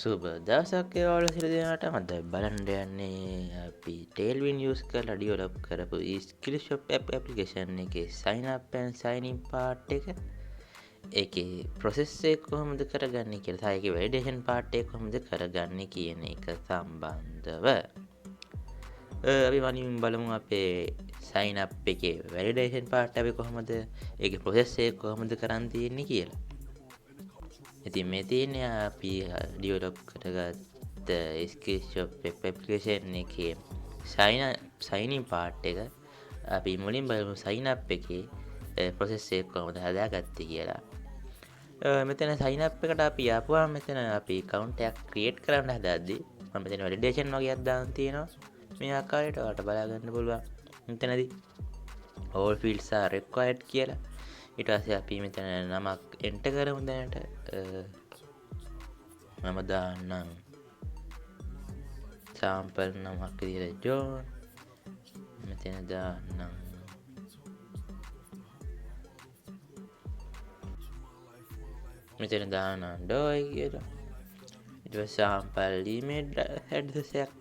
සුබ දවසක් ඔයාලා සියලු දෙනාට මම බලන්න යන්නේ අපි Tailwind use කරලා ඩෙවලොප් කරපු skill shop app application එකේ sign up and sign in part එක ඒකේ process එක කොහොමද කරගන්නේ කියලා සහ ඒකේ validation part එක කොහොමද කරගන්නේ කියන එක සම්බන්ධව අපි වනින් බලමු අපේ sign up එකේ validation part අපි කොහොමද ඒකේ process එක කොහොමද කරන් තියෙන්නේ කියලා. ඉතින් මේ තියෙන්නේ අපි ඩෙවලොප් කරගත්ත skill shop application එකේ sign in part එක අපි මුලින් බලමු sign up එකේ process එක කොහොමද හදාගත්තේ කියලා. මෙතන sign up එකට අපි ආපුවාම මෙතන අපි account එකක් create කරන්න හදද්දී මම මෙතන validation වගේක් දාන්න තියෙනවා. මේ ආකාරයට ඔයාලට බලා ගන්න පුළුවන්. මෙතනදී all fields are required කියලා. ඊට පස්සේ අපි මෙතන නමක් enter කරමු දැනට. මම දාන්නම් sample නමක් විදිහට John. මෙතන දාන්නම් මෙතන දාන්නම් Doi කියලා. ඊට පස්සේ sample email address එකක්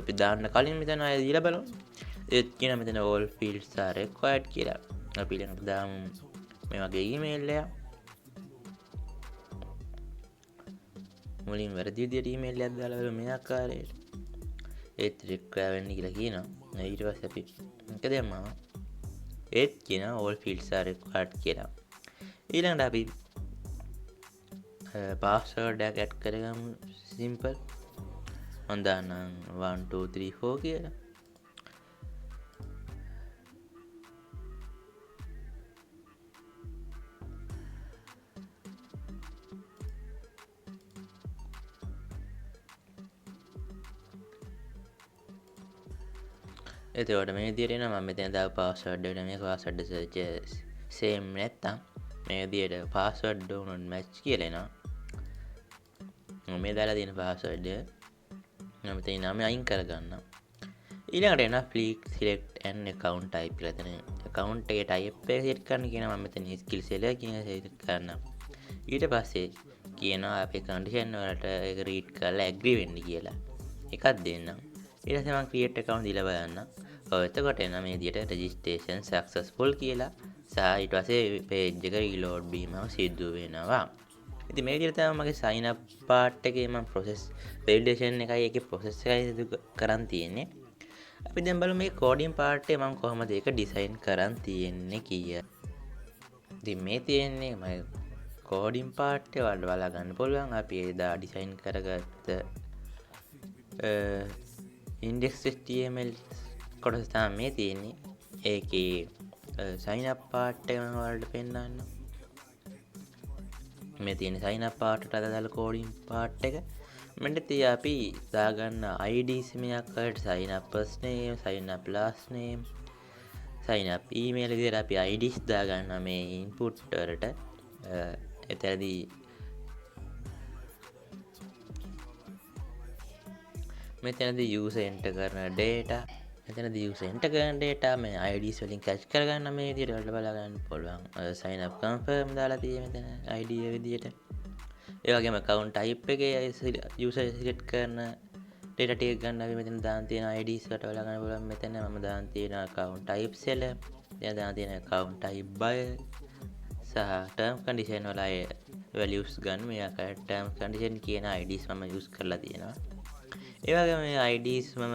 අපි දාන්න කලින් මෙතන ආයෙ දීලා බලමු. ඒත් කියන මෙතන all fields are required කියලා. අපි ඊළඟට දාමු මේ වගේ email එකක්. මුලින් වැරදි විදියට email එකක් දාලා බලමු මේ ආකාරයට. ඒත් require වෙන්නේ කියලා කියනවා. ඊට පස්සේ අපි මේක දැම්මම ඒත් කියන all fields are required කියලා. ඊළඟට අපි password එක add කරගමු simple. මම දාන්නම් 1 2 3 4 කියලා. එතකොට මේ විදිහට එනවා මම මෙතන දාපු password එකට මේක password search same නැත්තම් මේ විදිහට password do not match කියලා එනවා. මේ දාලා තියෙන password එක මම මෙතන නම අයින් කරගන්නම්. ඊළඟට එනවා please select an account type කියලා. එතන account එකේ type එක set කරන්න කියනවා. මම මෙතන skill seller කියන එක set කරනවා. ඊට පස්සේ කියනවා අපේ condition වලට ඒක read කරලා agree වෙන්න කියලා. එකක් දෙන්නම්. ඊට පස්සේ මම create account දීලා බලන්න. එතකොට එන මේ විදිහට registration successful කියලා සහ ඊට පස්සේ page එක reload වීම සිදු වෙනවා. ඉතින් මේ විදිහට තමයි මගේ sign up part එකේ මම process validation එකයි ඒකේ process එකයි සිදු කරන් තියෙන්නේ. අපි දැන් බලමු මේ coding part එක මම කොහොමද ඒක design කරන් තියෙන්නේ කියලා. ඉතින් මේ තියෙන්නේ මම coding part එක වල බලා ගන්න පුළුවන්. අපි එදා design කරගත්ත index.html කොටස තමයි මේ තියෙන්නේ. ඒකේ sign up part එක මම ඔයාලට පෙන්නන්නම්. මේ තියෙන sign up part එකට අදාළ coding part එක. මෙන්න අපි දාගන්න IDs මේක කරට sign up first name, sign up last name, sign up email විදිහට අපි IDs දාගන්න මේ input වලට. එතනදී මෙතනදී user enter කරන data මෙතනදී user enter කරන data මේ IDs වලින් catch කරගන්න මේ විදිහට වලට බලා ගන්න පුළුවන්. sign up confirm දාලා තියෙන්නේ මෙතන ID විදිහට. ඒ වගේම account type එකේ user select කරන data ටික ගන්න අපි මෙතන දාන්න තියෙන IDs වලට බලා ගන්න පුළුවන්. මෙතන මම දාන්න තියෙන account type seller, එයා දාන්න තියෙන account type buyer සහ term condition වල values ගන්න මේ ආකාරයට term condition කියන IDs මම use කරලා තියෙනවා. ඒ වගේම මේ IDs මම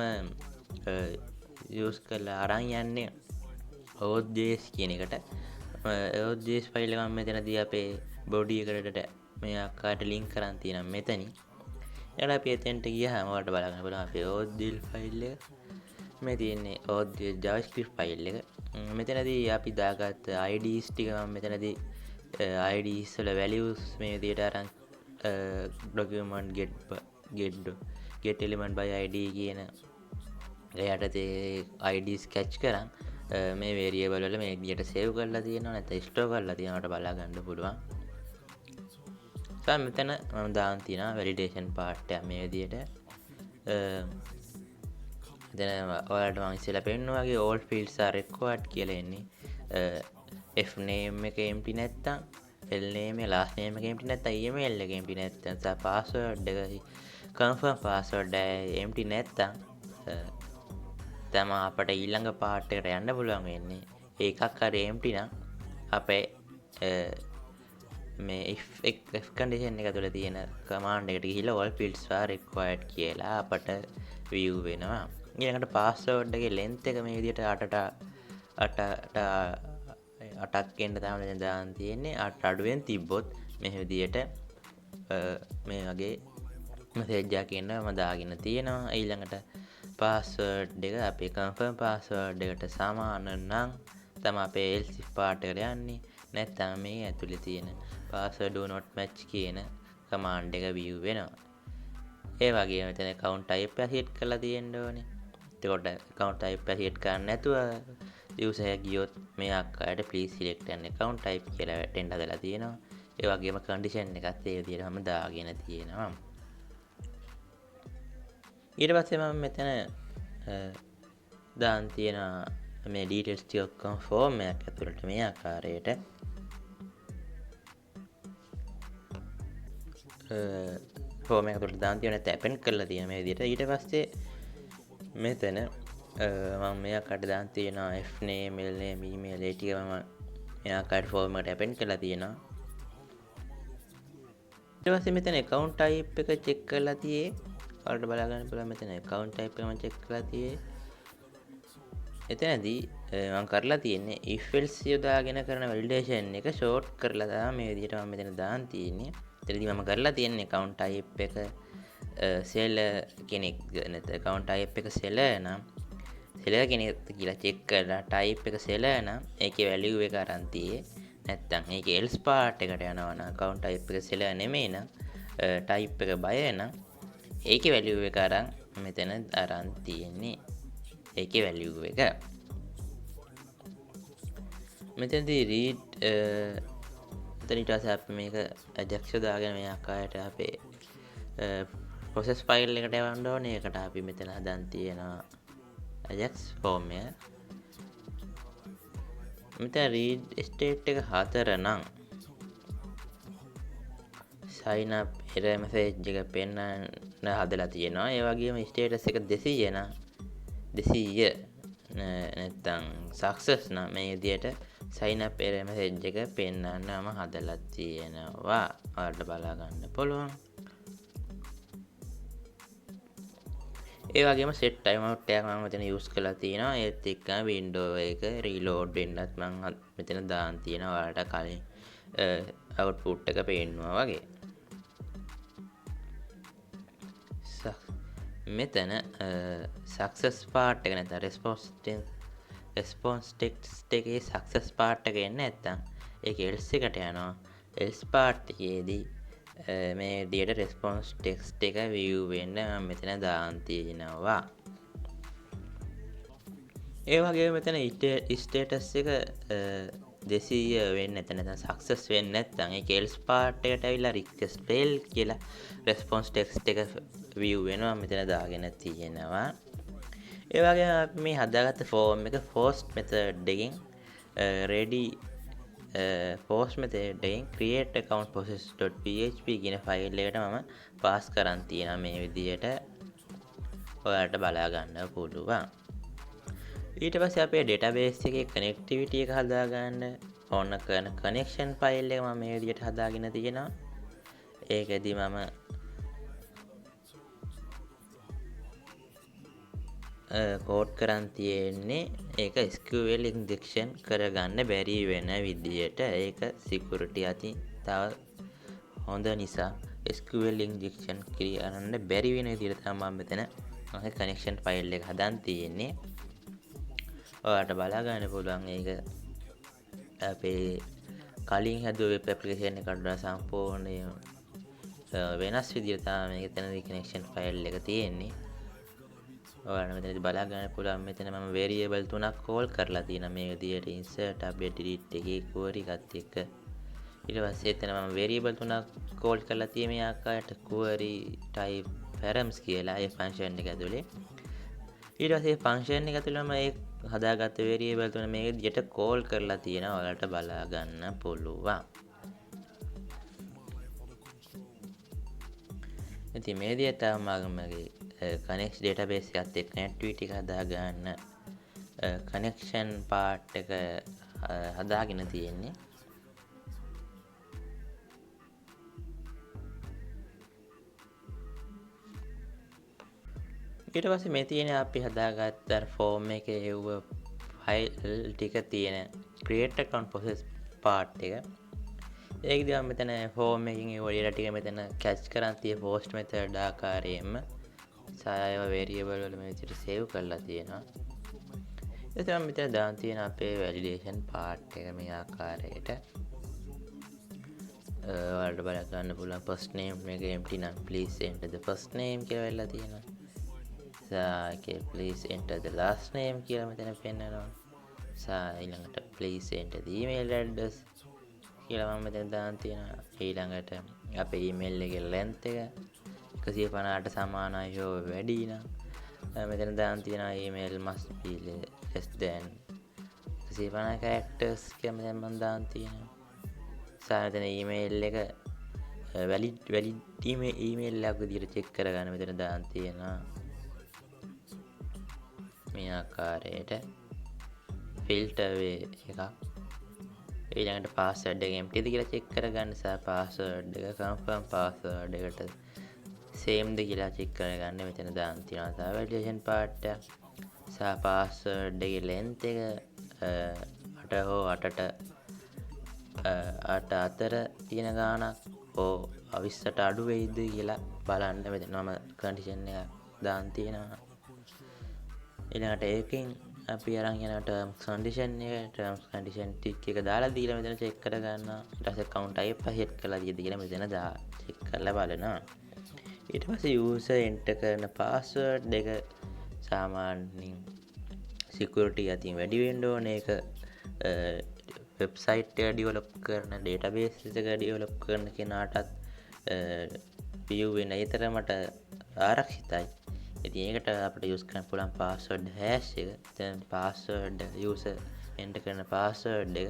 use කරලා අරන් යන්නේ auth.js කියන එකට. auth.js ෆයිල් එක මම මෙතනදී අපේ body එකට මේ ආකාරයට link කරන් තියෙනවා මෙතනින්. ඊට අපි එතෙන්ට ගියාම ඔයාලට බලා ගන්න පුළුවන් අපේ auth.js ෆයිල් එක. මේ තියෙන්නේ auth.js javascript ෆයිල් එක. මෙතනදී අපි දාගත්ත IDs ටික මම මෙතනදී IDs වල values මේ විදිහට අරන් document get element by id කියන එයාට IDs catch කරන් මේ variable වල මේ විදිහට save කරලා තියෙනවා නැත්නම් store කරලා තියෙනවට බලා ගන්න පුළුවන්. දැන් මෙතන මම දාන්න තියෙනවා validation part එක මේ විදිහට. දැන් ඔයාලට මම ඉස්සෙල්ලා පෙන්නුවා වගේ all fields are required කියලා එන්නේ. f name එක empty නැත්තම්, l name එක last name එක empty නැත්තම්, email එක empty නැත්තම්, password එක කන්ෆර්ම් පාස්වර්ඩ් empty නැත්තම් තමයි අපට ඊළඟ පාර්ට් එකට යන්න පුළුවන් වෙන්නේ. ඒකක් හරි empty නම් අපේ මේ if condition එක තුළ තියෙන command එකට ගිහිල්ලා all fields are required කියලා අපට view වෙනවා. ඊළඟට password එකේ length එක මේ විදිහට 8ක් එන්න තමයි දාන්න තියෙන්නේ. 8 අඩුවෙන් තිබ්බොත් මේ විදිහට මේ වගේ message එකක් එනවා දාගෙන තියෙනවා. ඊළඟට password එක අපේ confirm password එකට සමාන නම් තමයි අපේ else if part එකට යන්නේ. නැත්නම් මේ ඇතුලේ තියෙන password do not match කියන command එක view වෙනවා. ඒ වගේම මෙතන account type එක set කරලා තියෙන්න ඕනේ. එතකොට account type එක set කරන්න නැතුව user එක ගියොත් මේ ආකාරයට please select an account type කියලා වැටෙන්න හදලා තියෙනවා. ඒ වගේම condition එකත් ඒ විදිහටම දාගෙන තියෙනවා. ඊට පස්සේ මම මෙතන දාන් තියෙන මේ details ටික ඔක්කොම form එකක් ඇතුළට මේ ආකාරයට form එක ඇතුළට දාන් තියෙන තැපෙන් කරලා තියෙන මේ විදිහට. ඊට පස්සේ මෙතන මම මේ ආකාරයට දාන් තියෙනවා f name, mail name, email ඒ ටික මම මේ ආකාරයට form එකට append කරලා තියෙනවා. ඊට පස්සේ මෙතන account type එක check කරලා තියේ. ඔයාලට බලා ගන්න පුළුවන් මෙතන account type එක මම check කරලා තියේ. එතනදී මම කරලා තියෙන්නේ if else යොදාගෙන කරන validation එක short කරලා තමයි මේ විදිහට මම මෙතන දාන් තියෙන්නේ. එතනදී මම කරලා තියෙන්නේ account type එක seller කෙනෙක් නැත්නම් account type එක seller නම් seller කෙනෙක් කියලා check කරලා type එක seller නම් ඒකේ value එක අරන් තියේ. නැත්නම් ඒකේ else part එකට යනවා නම් account type එක seller නෙමෙයි නම් type එක buyer නම් ඒකේ value එක අරන් මෙතන අරන් තියෙන්නේ. ඒකේ value එක මෙතනදී read එතන ඊට පස්සේ අපි මේක ajax දාගෙන මේ ආකාරයට අපේ process file එකට යවන්න ඕනේ. ඒකට අපි මෙතන හදන් තියෙනවා ajax form එක. මෙතන read state එක 4 නම් sign up error message එක පෙන්වන්න හදලා තියෙනවා. ඒ වගේම status එක 200 නම් 200 නැත්තම් success නම් මේ විදිහට sign up error message එක පෙන්වන්නම හදලා තියෙනවා. ඔයාලට බලා ගන්න පුළුවන්. ඒ වගේම set timeout එකක් මම මෙතන use කරලා තියෙනවා. ඒත් එක්කම window එක reload වෙන්නත් මම මෙතන දාන් තියෙනවා. ඔයාලට කලින් output එක පේනවා වගේ. මෙතන success part එක නැත්නම් response text එකේ success part එක එන්නේ නැත්නම් ඒක else එකට යනවා. else part එකේදී මේ විදිහට response text එක view වෙන්න මම මෙතන දාන් තියෙනවා. ඒ වගේම මෙතන status එක 200 වෙන්නේ නැත්නම් success වෙන්නේ නැත්නම් ඒක else part එකට ඇවිල්ලා request failed කියලා response text එක view වෙනවා මෙතන දාගෙන තියෙනවා. ඒ වගේම අපි මේ හදාගත්ත form එක post method එකෙන් ready post method එකෙන් create account process.php කියන ෆයිල් එකට මම pass කරන් තියෙනවා මේ විදිහට. ඔයාලට බලා ගන්න පුළුවන්. ඊට පස්සේ අපේ database එකේ connectivity එක හදාගන්න ඕන කරන connection file එක මම මේ විදිහට හදාගෙන තියෙනවා. ඒකෙදි මම කෝඩ් කරන් තියෙන්නේ ඒක SQL injection කරගන්න බැරි වෙන විදියට. ඒක security අතින් තව හොඳ නිසා SQL injection කරන්න බැරි වෙන විදියට තමයි මම මෙතන connection file එක හදන් තියෙන්නේ. ඔයාලට බලා ගන්න පුළුවන් ඒක අපේ කලින් හැදුව වෙබ් ඇප්ලිකේෂන් එකට වඩා සම්පූර්ණ වෙනස් විදියට තමයි මේක එතනදී connection file එක තියෙන්නේ. ඔයාලට මෙතනදී බලා ගන්න පුළුවන් මෙතන මම variable 3ක් call කරලා තියෙනවා මේ විදියට insert update delete එකේ query එකත් එක්ක. ඊට පස්සේ එතන මම variable 3ක් call කරලා තියෙන මේ ආකාරයට query type params කියලා ඒ function එක ඇතුලේ. ඊට පස්සේ function එක ඇතුළේ මම ඒ හදාගත්ත variable තුන මේ විදිහට call කරලා තියෙනවා. ඔයාලට බලා ගන්න පුළුවන්. ඉතින් මේ විදිහට තමයි මගේ කනෙක්ට් ඩේටාබේස් එකත් එක්ක කනෙක්ටිවිටි එක හදාගන්න කනෙක්ෂන් පාර්ට් එක හදාගෙන තියෙන්නේ. ඊට පස්සේ මේ තියෙන අපි හදාගත්ත ෆෝම් එකේ එව්ව ෆයිල් ටික තියෙන create account process part එක. ඒකදී මම මෙතන ෆෝම් එකකින් ඒ වල ටික මෙතන කැච් කරන් තිය post method ආකාරයෙන්ම සායව variable වල මේ විදිහට save කරලා තියෙනවා. එතන මම මෙතන දාන් තියෙන අපේ validation part එක මේ ආකාරයට. ඔයාලට බල ගන්න පුළුවන් first name එක empty නම් please enter the first name කියලා වෙලා තියෙනවා. okay, please enter the last name කියලා මෙතන පෙන්නනවා. ඊළඟට please enter the email address කියලා මම මෙතන දාන් තියෙනවා. ඊළඟට අපේ email එකේ length එක 158 සමානයි හෝ වැඩි නම් මෙතන දාන් තියෙනවා email must be less than 150 characters කියලා මෙතන මම දාන් තියෙනවා. මෙතන email එක valid email එකක් විදිහට check කරගන්න මෙතන දාන් තියෙනවා. මේ ආකාරයට ෆිල්ටර් එකක්. ඊළඟට පාස්වර්ඩ් එක empty ද කියලා check කරගන්න සහ පාස්වර්ඩ් එක confirm පාස්වර්ඩ් එකට same ද කියලා check කරගන්න මෙතන දාන්න තියෙනවා. සහ validation part සහ පාස්වර්ඩ් එකේ length එක 8 හෝ 8ට 8 අතර තියෙන ගාණක් හෝ 20ට අඩු වෙයිද කියලා බලන්න මෙතන මම condition එක දාන්න තියෙනවා. ඊළඟට ඒකෙන් අපි අරන් යන terms condition tick එක දාලා දීලා මෙතන check කර ගන්නවා. ඊට පස්සේ account type set කරලා දීලා කියලා මෙතන check කරලා බලනවා. ඊට පස්සේ user enter කරන password එක සාමාන්‍යයෙන් security අතින් වැඩි වෙන්න ඕනේ. ඒක website එක develop කරන database එක develop කරන කෙනාටත් view වෙන ඊතරමට ආරක්ෂිතයි. ඉතින් ඒකට අපිට use කරන්න පුළුවන් password hash එක. දැන් password user enter කරන password එක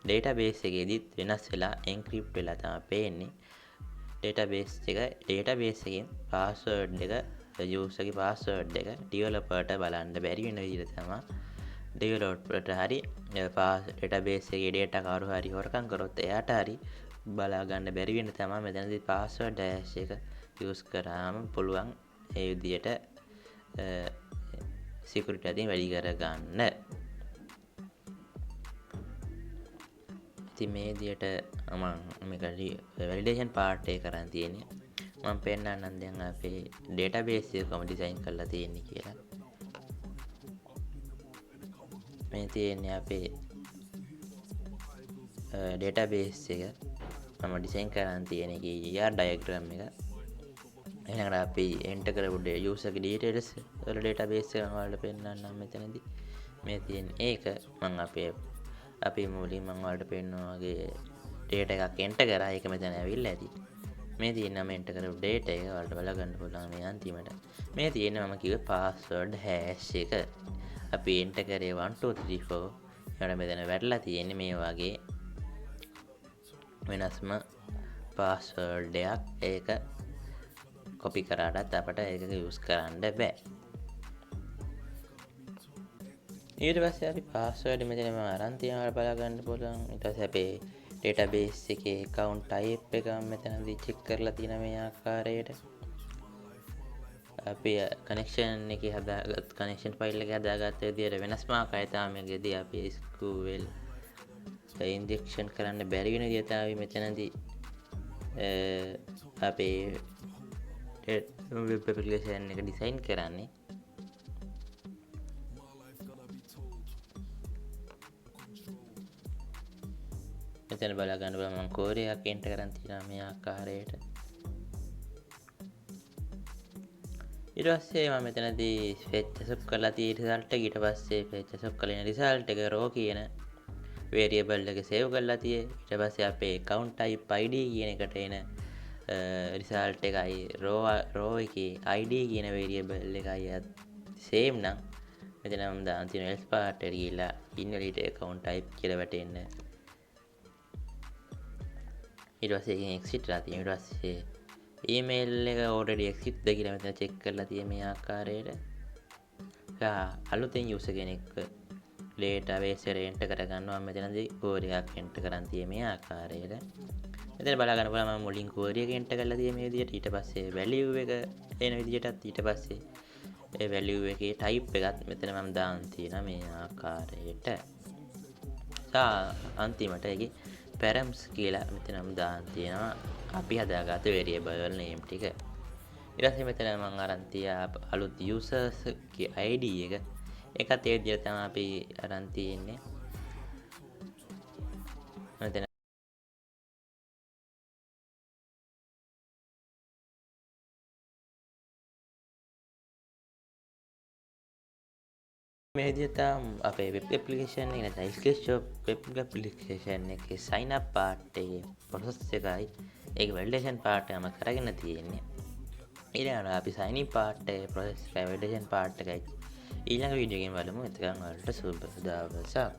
database එකේදීත් වෙනස් වෙලා encrypt වෙලා තමයි පේන්නේ. database එකෙන් password එක user ගේ password එක developer ට බලන්න බැරි වෙන විදිහට තමයි developer ට හරි database එකේ data කවුරු හරි හොරකම් කරොත් එයාට හරි බලා ගන්න බැරි වෙන තමයි මෙතනදී password hash එක use කරාම පුළුවන් ඒ විදිහට security අතින් වැඩි කරගන්න. ඉතින් මේ විදිහට මම මේක validation part එක කරන් තියෙන්නේ. මම පෙන්නන්නම් දැන් අපේ database එක කොහොමද design කරලා තියෙන්නේ කියලා. මේ තියෙන්නේ අපේ database එක මම design කරන් තියෙන එකේ ER diagram එක. ඊළඟට අපි enter කරපු user ගේ details වල database එක මම ඔයාලට පෙන්නන්නම් මෙතනදී. මේ තියෙන ඒක මම අපේ මුලින් මම ඔයාලට පෙන්වනවා වගේ data එකක් enter කරා. ඒක මෙතන ඇවිල්ලා ඇති. මේ තියෙන මම enter කරපු data එක ඔයාලට බලා ගන්න පුළුවන් මේ අන්තිමට. මේ තියෙන මම කිව්වේ password hash එක. අපි enter කරේ 1 2 3 4. ඊට මෙතන වැටලා තියෙන්නේ මේ වගේ වෙනස්ම password එකක්. ඒක copy කරාටත් අපට ඒක use කරන්න බෑ. ඊට පස්සේ අපි password මෙතන මම අරන් තියනවා බලා ගන්න පුළුවන්. ඊට පස්සේ අපේ database එකේ account type එක මෙතනදී check කරලා තියෙන මේ ආකාරයට. අපි connection එකේ හදාගත් connection file එක හදාගත්ත විදිහට වෙනස්ම ආකාරය තමයි මේකදී අපි SQL injection කරන්න බැරි වෙන විදිහ තමයි මෙතනදී අපේ web application එක design කරන්නේ. මෙතන බලා ගන්න බලන්න මම කෝඩ් එකක් enter කරන් තියෙනවා මේ ආකාරයට. ඊට පස්සේ මම මෙතනදී fetch assoc කරලා තියෙන result එක. ඊට පස්සේ fetch assoc කරලා ඉන result එක raw කියන variable එක save කරලා තියෙයි. ඊට පස්සේ අපේ account type id කියන එකට එන result එකයි raw එකේ id කියන variable එකයි same නම් මෙතන මම දාන තියෙන else part එකට ගිහිල්ලා invalid account type කියලා වැටෙන්න. ඊට පස්සේ එකෙන් exit ලා තියෙනවා. ඊට පස්සේ ඊමේල් එක ඕල්රෙඩි එක්සිට්ද කියලා මෙතන චෙක් කරලා තියෙන මේ ආකාරයට. අලුතෙන් යූසර් කෙනෙක්ව ඩේටාබේස් එකට එන්ටර් කරගන්නවා. මෙතනදී query එකක් එන්ටර් කරන් තියෙන මේ ආකාරයට. මෙතන බලා ගන්න පුළුවන් මම මුලින් query එක එන්ටර් කරලා තියෙන මේ විදිහට. ඊට පස්සේ value එක එන විදිහටත් ඊට පස්සේ ඒ value එකේ type එකත් මෙතන මම දාන්න තියෙනවා මේ ආකාරයට. අන්තිමට ඒකේ params කියලා මෙතන මම දාන්න තියෙනවා අපි හදාගත්ත variable name ටික. ඊට පස්සේ මෙතන මම අරන් තියා අලුත් users ගේ ID එක. ඒකත් ඒ විදිහට තමයි අපි අරන් තියෙන්නේ. මෙතන මේ විදිහට අපේ web application එක නැත්නම් Skillshop web application එකේ sign up part එකේ process එකයි ඒක validation part එකම කරගෙන තියෙන්නේ. ඊළඟට අපි sign in part එකේ process එකයි validation part එකයි ඊළඟ වීඩියෝ එකෙන් බලමු. එතකන් වලට සුබ දවසක්.